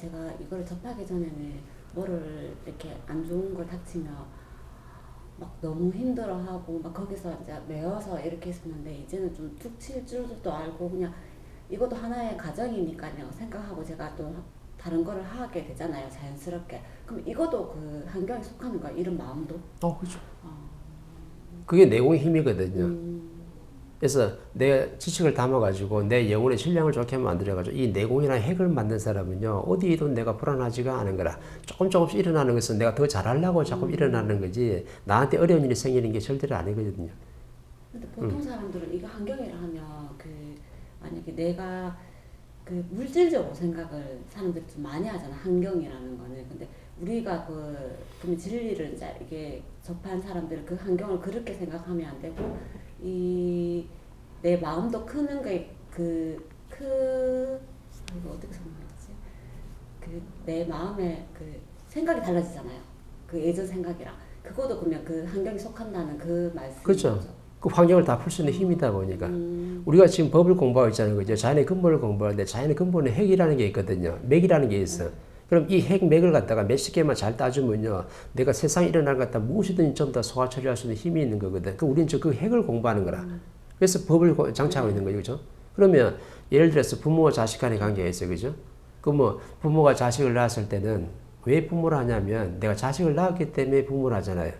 제가 이거를 접하기 전에는 뭐를 이렇게 안 좋은 걸 닥치면 막 너무 힘들어하고 막 거기서 이제 매워서 이렇게 했었는데 이제는 좀 툭 칠 줄도 알고 그냥 이것도 하나의 과정이니까요 생각하고 제가 또 다른 거를 하게 되잖아요 자연스럽게. 그럼 이것도 그 환경에 속하는 거야 이런 마음도? 그죠. 어, 그게 내공의 힘이거든요. 음, 그래서 내 지식을 담아가지고 내 영혼의 질량을 좋게 만들어가지고 이 내공이나 핵을 만든 사람은요 어디에도 내가 불안하지가 않은 거라. 조금씩 일어나는 것은 내가 더 잘하려고 자꾸 일어나는 거지 나한테 어려운 일이 생기는 게 절대로 아니거든요. 근데 보통 사람들은 이거 환경이라 하면 그 만약에 내가 그 물질적으로 생각을 사람들이 좀 많이 하잖아 환경이라는 거는. 근데 우리가 그러면 진리를 이제 이게 접한 사람들은 그 환경을 그렇게 생각하면 안 되고 이 내 마음도 크는 게그 이거 어떻게 설명하지? 그 내 마음의 그 생각이 달라지잖아요. 그 예전 생각이랑 그것도 그러면 그 환경에 속한다는 그 말씀인 그렇죠. 거죠. 그 환경을 다 풀 수 있는 힘이다 보니까. 음, 우리가 지금 법을 공부하고 있잖아요. 그죠? 자연의 근본을 공부하는데 자연의 근본에 핵이라는 게 있거든요. 맥이라는 게 있어. 그럼 이 핵 맥을 갖다가 몇십 개만 잘 따주면요. 내가 세상에 일어나는 것 갖다 무엇이든지 좀 더 소화 처리할 수 있는 힘이 있는 거거든. 그 우리는 그 핵을 공부하는 거라. 그래서 법을 장착하고 있는 거죠. 그죠? 그러면 예를 들어서 부모와 자식 간의 관계가 있어요. 그죠? 그 뭐 부모가 자식을 낳았을 때는 왜 부모를 하냐면 내가 자식을 낳았기 때문에 부모를 하잖아요.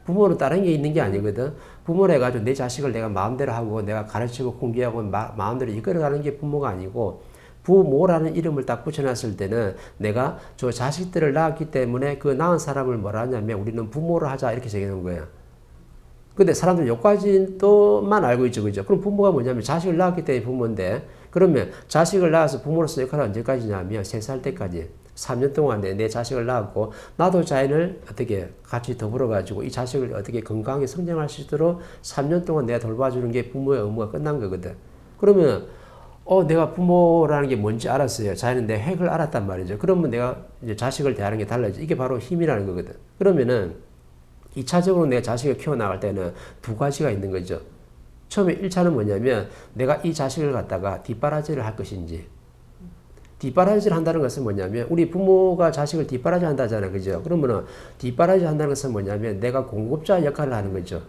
부모는 다른 게 있는 게 아니거든. 부모를 해가지고 내 자식을 내가 마음대로 하고 내가 가르치고 공개하고 마음대로 이끌어가는 게 부모가 아니고 부모라는 이름을 딱 붙여놨을 때는 내가 저 자식들을 낳았기 때문에 그 낳은 사람을 뭐라 하냐면 우리는 부모를 하자 이렇게 정해놓은 거예요. 근데 사람들 여기까지만 알고 있죠. 그죠? 그럼 부모가 뭐냐면 자식을 낳았기 때문에 부모인데 그러면 자식을 낳아서 부모로서 역할을 언제까지냐면 3살 때까지 3년 동안 내 자식을 낳았고 나도 자연을 어떻게 같이 더불어 가지고 이 자식을 어떻게 건강하게 성장할 수 있도록 3년 동안 내가 돌봐주는 게 부모의 의무가 끝난 거거든. 그러면 내가 부모라는 게 뭔지 알았어요. 자연은 내 핵을 알았단 말이죠. 그러면 내가 이제 자식을 대하는 게 달라져. 이게 바로 힘이라는 거거든. 그러면은 2차적으로 내 자식을 키워나갈 때는 두 가지가 있는 거죠. 처음에 1차는 뭐냐면 내가 이 자식을 갖다가 뒷바라지를 할 것인지. 뒷바라지를 한다는 것은 뭐냐면 우리 부모가 자식을 뒷바라지 한다잖아요. 그죠? 그러면은 뒷바라지 한다는 것은 뭐냐면 내가 공급자 역할을 하는 거죠.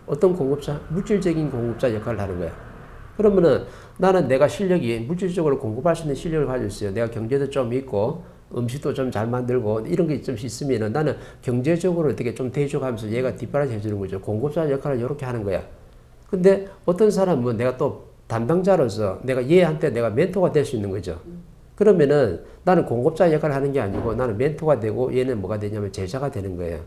어떤 공급자? 물질적인 공급자 역할을 하는 거야. 그러면은 나는 내가 실력이 물질적으로 공급할 수 있는 실력을 가지고 있어요. 내가 경제도 좀 있고 음식도 좀 잘 만들고 이런 게 좀 있으면은 나는 경제적으로 어떻게 좀 대줘가면서 얘가 뒷바라지 해주는 거죠. 공급자 역할을 이렇게 하는 거야. 근데 어떤 사람은 내가 또 담당자로서 내가 얘한테 내가 멘토가 될 수 있는 거죠. 그러면은 나는 공급자 역할을 하는 게 아니고 나는 멘토가 되고 얘는 뭐가 되냐면 제자가 되는 거예요.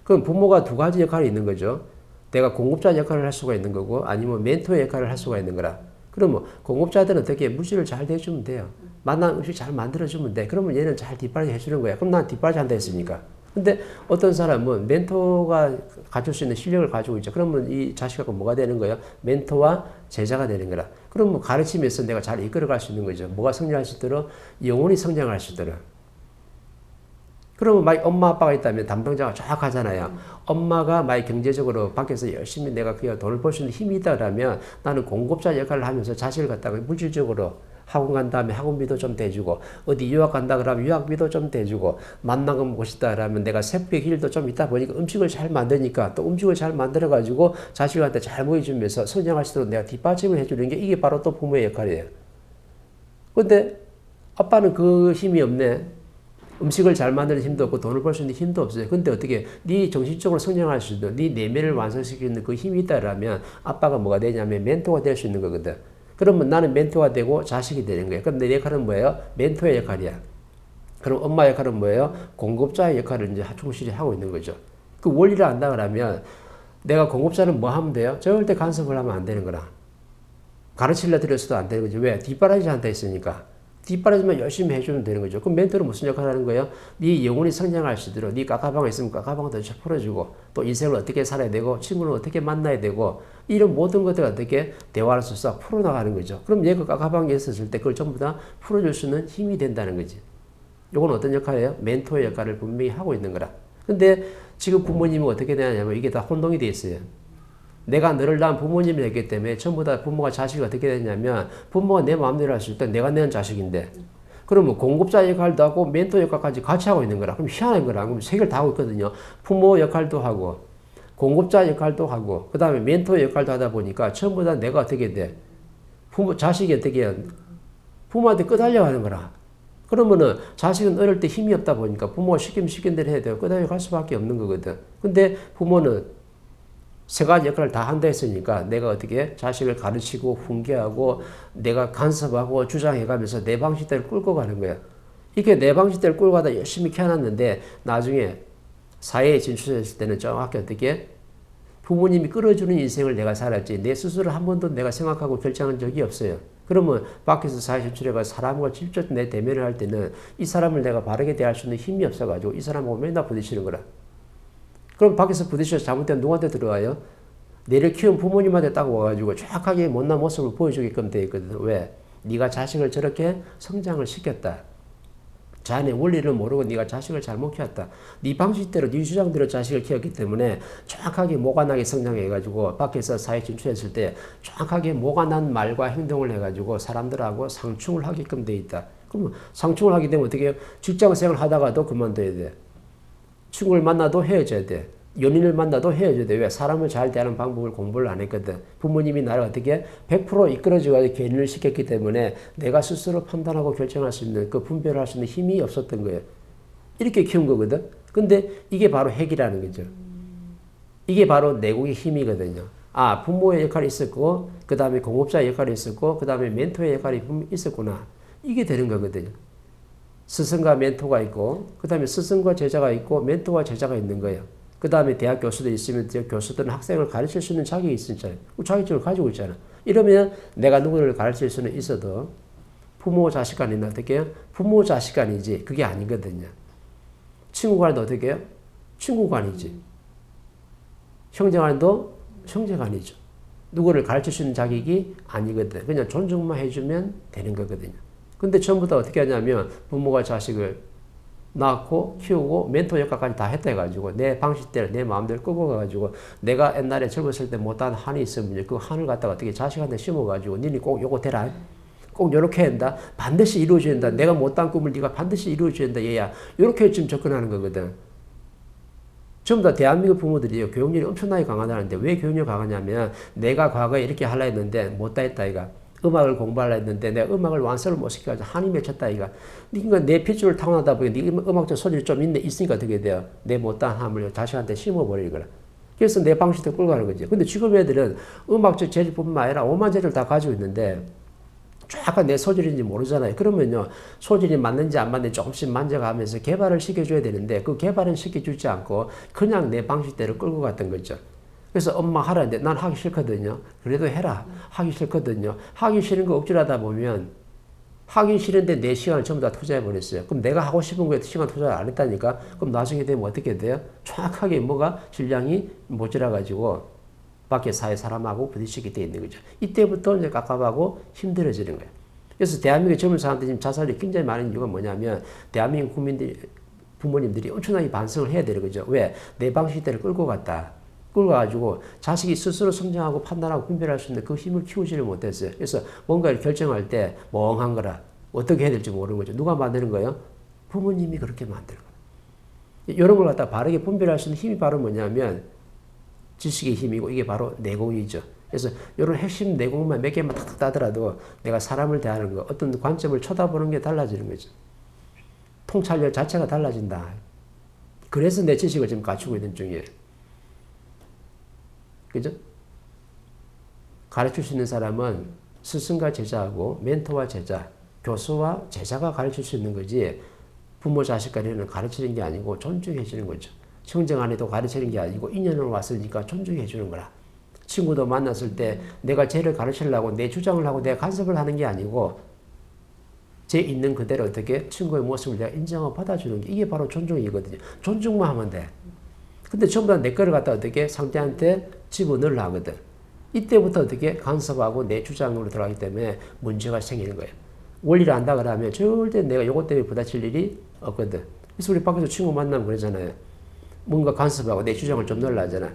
그럼 부모가 두 가지 역할이 있는 거죠. 내가 공급자 역할을 할 수가 있는 거고 아니면 멘토의 역할을 할 수가 있는 거라. 그러면 공급자들은 어떻게 물질을 잘 대주면 돼요. 맛난 음식 잘 만들어주면 돼. 그러면 얘는 잘 뒷바라지 해주는 거야. 그럼 난 뒷바라지 한다 했으니까. 근데 어떤 사람은 멘토가 가질 수 있는 실력을 가지고 있죠. 그러면 이 자식하고 뭐가 되는 거예요? 멘토와 제자가 되는 거라. 그럼 뭐 가르치면서 내가 잘 이끌어갈 수 있는 거죠. 뭐가 성장할 수 있도록? 영혼이 성장할 수 있도록. 그러면 만약 엄마 아빠가 있다면 담당자가 정확하잖아요. 엄마가 만약 경제적으로 밖에서 열심히 내가 그냥 돈을 벌 수 있는 힘이 있다라면 나는 공급자 역할을 하면서 자식을 갖다가 물질적으로 학원 간 다음에 학원비도 좀 대주고 어디 유학 간다 그러면 유학비도 좀 대주고 만난 거 먹고 싶다 그러면 내가 새벽 일도 좀 있다 보니까 음식을 잘 만드니까 또 음식을 잘 만들어 가지고 자식한테 잘 보여주면서 성장할 수 있도록 내가 뒷받침을 해주는 게 이게 바로 또 부모의 역할이에요. 근데 아빠는 그 힘이 없네. 음식을 잘 만드는 힘도 없고 돈을 벌 수 있는 힘도 없어요. 근데 어떻게 네 정신적으로 성장할 수 있는 네 내면을 완성시키는 그 힘이 있다라면 아빠가 뭐가 되냐면 멘토가 될 수 있는 거거든. 그러면 나는 멘토가 되고 자식이 되는 거예요. 그럼 내 역할은 뭐예요? 멘토의 역할이야. 그럼 엄마 역할은 뭐예요? 공급자의 역할을 이제 충실히 하고 있는 거죠. 그 원리를 안다 그러면 내가 공급자는 뭐 하면 돼요? 절대 간섭을 하면 안 되는 거라. 가르치려 들여서도 안 되는 거죠. 왜? 뒷바라지 한다 했으니까. 뒷바라지만 열심히 해주면 되는 거죠. 그럼 멘토는 무슨 역할을 하는 거예요? 네 영혼이 성장할 수 있도록 네 까까방에 있으면 까까방도 풀어주고 또 인생을 어떻게 살아야 되고 친구를 어떻게 만나야 되고 이런 모든 것들을 어떻게 대화를 싹 풀어나가는 거죠. 그럼 얘가 까까방에 있었을 때 그걸 전부 다 풀어줄 수 있는 힘이 된다는 거지. 이건 어떤 역할이에요? 멘토의 역할을 분명히 하고 있는 거라. 근데 지금 부모님은 어떻게 되냐면 이게 다 혼동이 돼 있어요. 내가 너를 낳은 부모님이 됐기 때문에 전부 다 부모가 자식이 어떻게 되냐면 부모가 내 마음대로 할 수 있다. 내가 낳은 자식인데 그러면 공급자 역할도 하고 멘토 역할까지 같이 하고 있는 거라. 그럼 희한한 거라. 그럼 세 개를 다 하고 있거든요. 부모 역할도 하고 공급자 역할도 하고 그 다음에 멘토 역할도 하다 보니까 전부 다 내가 어떻게 돼? 부모 자식이 어떻게 해? 부모한테 끄달려 가는 거라. 그러면은 자식은 어릴 때 힘이 없다 보니까 부모가 시킨 대로 해야 돼요. 끄달려 갈 수밖에 없는 거거든. 근데 부모는 세 가지 역할을 다 한다 했으니까 내가 어떻게 자식을 가르치고 훈계하고 내가 간섭하고 주장해가면서 내 방식대로 끌고 가는 거야. 이렇게 내 방식대로 끌고 가다 열심히 키워놨는데 나중에 사회에 진출했을 때는 정확히 어떻게 부모님이 끌어주는 인생을 내가 살았지 내 스스로 한 번도 내가 생각하고 결정한 적이 없어요. 그러면 밖에서 사회 진출해가 사람과 직접 내 대면을 할 때는 이 사람을 내가 바르게 대할 수 있는 힘이 없어가지고 이 사람하고 맨날 부딪히는 거라. 그럼 밖에서 부딪혀서 잘못되면 누구한테 들어와요? 내를 키운 부모님한테 딱 와가지고 정확하게 못난 모습을 보여주게끔 돼 있거든. 왜? 네가 자식을 저렇게 성장을 시켰다. 자연의 원리를 모르고 네가 자식을 잘못 키웠다. 네 방식대로 네 주장대로 자식을 키웠기 때문에 정확하게 모관하게 성장해가지고 밖에서 사회 진출했을 때 정확하게 모관한 말과 행동을 해가지고 사람들하고 상충을 하게끔 돼 있다. 그러면 상충을 하게 되면 어떻게 해요? 직장생활 하다가도 그만둬야 돼. 친구를 만나도 헤어져야 돼. 연인을 만나도 헤어져야 돼. 왜? 사람을 잘 대하는 방법을 공부를 안 했거든. 부모님이 나를 어떻게 100% 이끌어줘가지고 개인을 시켰기 때문에 내가 스스로 판단하고 결정할 수 있는 그 분별을 할 수 있는 힘이 없었던 거예요. 이렇게 키운 거거든. 근데 이게 바로 핵이라는 거죠. 이게 바로 내공의 힘이거든요. 아, 부모의 역할이 있었고, 그 다음에 공업자의 역할이 있었고, 그 다음에 멘토의 역할이 있었구나. 이게 되는 거거든요. 스승과 멘토가 있고 그 다음에 스승과 제자가 있고 멘토와 제자가 있는 거예요. 그 다음에 대학 교수도 있으면 교수들은 학생을 가르칠 수 있는 자격이 있잖아요. 자격증을 가지고 있잖아. 이러면 내가 누구를 가르칠 수는 있어도 부모 자식 간에는 어떻게 해요? 부모 자식 간이지 그게 아니거든요. 친구 간에도 어떻게 해요? 친구 간이지. 형제 간에도 형제 간이죠. 누구를 가르칠 수 있는 자격이 아니거든. 그냥 존중만 해주면 되는 거거든요. 근데 전부 다 어떻게 하냐면 부모가 자식을 낳고 키우고 멘토 역할까지 다 했다 해가지고 내 방식대로 내 마음대로 끌고 가가지고 내가 옛날에 젊었을 때 못한 한이 있으면 그 한을 갖다가 어떻게 자식한테 심어가지고 니네 꼭 요거 되라. 꼭 요렇게 한다. 반드시 이루어져야 된다. 내가 못한 꿈을 네가 반드시 이루어져야 된다. 얘야. 요렇게 지금 접근하는 거거든. 전부 다 대한민국 부모들이 교육열이 엄청나게 강하다는데 왜 교육열이 강하냐면 내가 과거에 이렇게 하려 했는데 못다 했다 이가. 음악을 공부하려 했는데 내가 음악을 완성을 못 시켜가지고 한이 맺혔다 이가. 그러니까 내 핏줄을 타고나다 보니 네 음악적 소질이 좀 있으니까 어떻게 돼요? 내 못다한 함을 자식한테 심어버리는 거라. 그래서 내 방식대로 끌고 가는 거지. 근데 지금 애들은 음악적 재질뿐만 아니라 오만 재질을 다 가지고 있는데 정확한 내 소질인지 모르잖아요. 그러면요, 소질이 맞는지 안 맞는지 조금씩 만져가면서 개발을 시켜줘야 되는데 그 개발은 시켜주지 않고 그냥 내 방식대로 끌고 갔던 거죠. 그래서 엄마 하라 했는데 난 하기 싫거든요. 그래도 해라. 하기 싫거든요. 하기 싫은 거 억지로 하다 보면 하기 싫은데 내 시간을 전부 다 투자해버렸어요. 그럼 내가 하고 싶은 거에 시간 투자를 안 했다니까? 그럼 나중에 되면 어떻게 돼요? 정확하게 뭐가 질량이 모자라가지고 밖에 사회 사람하고 부딪히게 돼 있는 거죠. 이때부터 이제 깝깝하고 힘들어지는 거예요. 그래서 대한민국 젊은 사람들이 지금 자살이 굉장히 많은 이유가 뭐냐면 대한민국 국민들이 부모님들이 엄청나게 반성을 해야 되는 거죠. 왜? 내 방식대로 끌고 갔다. 끌고 가지고 자식이 스스로 성장하고 판단하고 분별할 수 있는 그 힘을 키우지를 못했어요. 그래서 뭔가를 결정할 때 멍한 거라. 어떻게 해야 될지 모르는 거죠. 누가 만드는 거예요? 부모님이 그렇게 만드는 거예요. 이런 걸 갖다 바르게 분별할 수 있는 힘이 바로 뭐냐면 지식의 힘이고 이게 바로 내공이죠. 그래서 이런 핵심 내공만 몇 개만 탁탁 따더라도 내가 사람을 대하는 거, 어떤 관점을 쳐다보는 게 달라지는 거죠. 통찰력 자체가 달라진다. 그래서 내 지식을 지금 갖추고 있는 중이에요. 그죠? 가르칠 수 있는 사람은 스승과 제자하고 멘토와 제자, 교수와 제자가 가르칠 수 있는 거지 부모 자식 간에는 가르치는 게 아니고 존중해 주는 거죠. 청정 안에도 가르치는 게 아니고 인연을 왔으니까 존중해 주는 거라. 친구도 만났을 때 내가 쟤를 가르치려고 내 주장을 하고 내가 간섭을 하는 게 아니고 쟤 있는 그대로 어떻게 친구의 모습을 내가 인정하고 받아주는 게 이게 바로 존중이거든요. 존중만 하면 돼. 근데 전부 다 내 거를 갖다 어떻게 상대한테 집어넣으려 하거든. 이때부터 어떻게 간섭하고 내 주장으로 들어가기 때문에 문제가 생기는 거예요. 원리를 안다 그러면 절대 내가 이것 때문에 부딪힐 일이 없거든. 그래서 우리 밖에서 친구 만나면 그러잖아요. 뭔가 간섭하고 내 주장을 좀 넣으려 하잖아.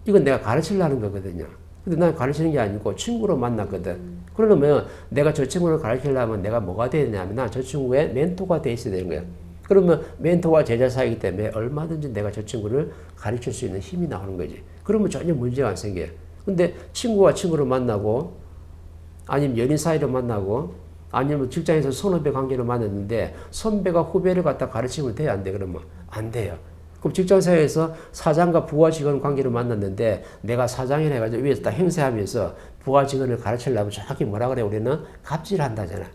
이건 내가 가르치려는 거거든요. 근데 난 가르치는 게 아니고 친구로 만났거든. 그러면 내가 저 친구를 가르치려면 내가 뭐가 돼야 되냐면 난 저 친구의 멘토가 돼 있어야 되는 거야. 그러면 멘토와 제자 사이기 때문에 얼마든지 내가 저 친구를 가르칠 수 있는 힘이 나오는 거지. 그러면 전혀 문제가 안 생겨요. 근데 친구와 친구로 만나고 아니면 연인 사이로 만나고 아니면 직장에서 선후배 관계로 만났는데 선배가 후배를 갖다 가르치면 돼야 안 돼? 그러면 안 돼요. 그럼 직장 사회에서 사장과 부하 직원 관계로 만났는데 내가 사장이라 해가지고 위에서 딱 행세하면서 부하 직원을 가르치려면 정확히 뭐라 그래? 우리는 갑질한다잖아.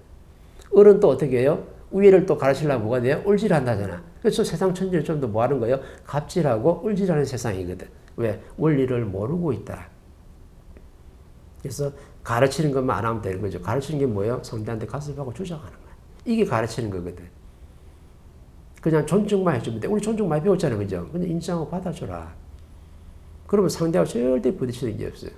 어른 또 어떻게 해요? 위에를 또 가르치려면 뭐가 돼요? 울질한다잖아. 그래서 세상 천지를 좀 더 뭐 하는 거예요? 갑질하고 울질하는 세상이거든. 왜? 원리를 모르고 있다. 그래서 가르치는 것만 안 하면 되는 거죠. 가르치는 게 뭐예요? 상대한테 가슴하고 주장하는 거야. 이게 가르치는 거거든. 그냥 존중만 해주면 돼. 우리 존중 많이 배웠잖아요. 그죠? 근데 인정하고 받아줘라. 그러면 상대하고 절대 부딪히는 게 없어요.